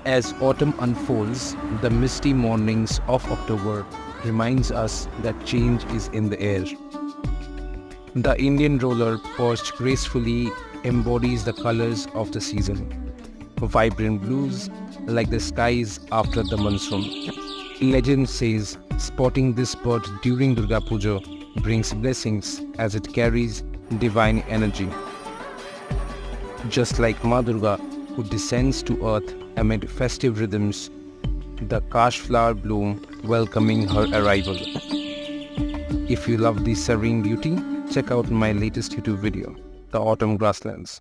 As autumn unfolds, the misty mornings of October reminds us that change is in the air. The Indian roller perched gracefully embodies the colors of the season. Vibrant blues like the skies after the monsoon. Legend says spotting this bird during Durga Puja brings blessings as it carries divine energy. Just like Ma Durga, who descends to earth amid festive rhythms, the Kash flower bloom welcoming her arrival. If you love the serene beauty, check out my latest YouTube video, The Autumn Grasslands.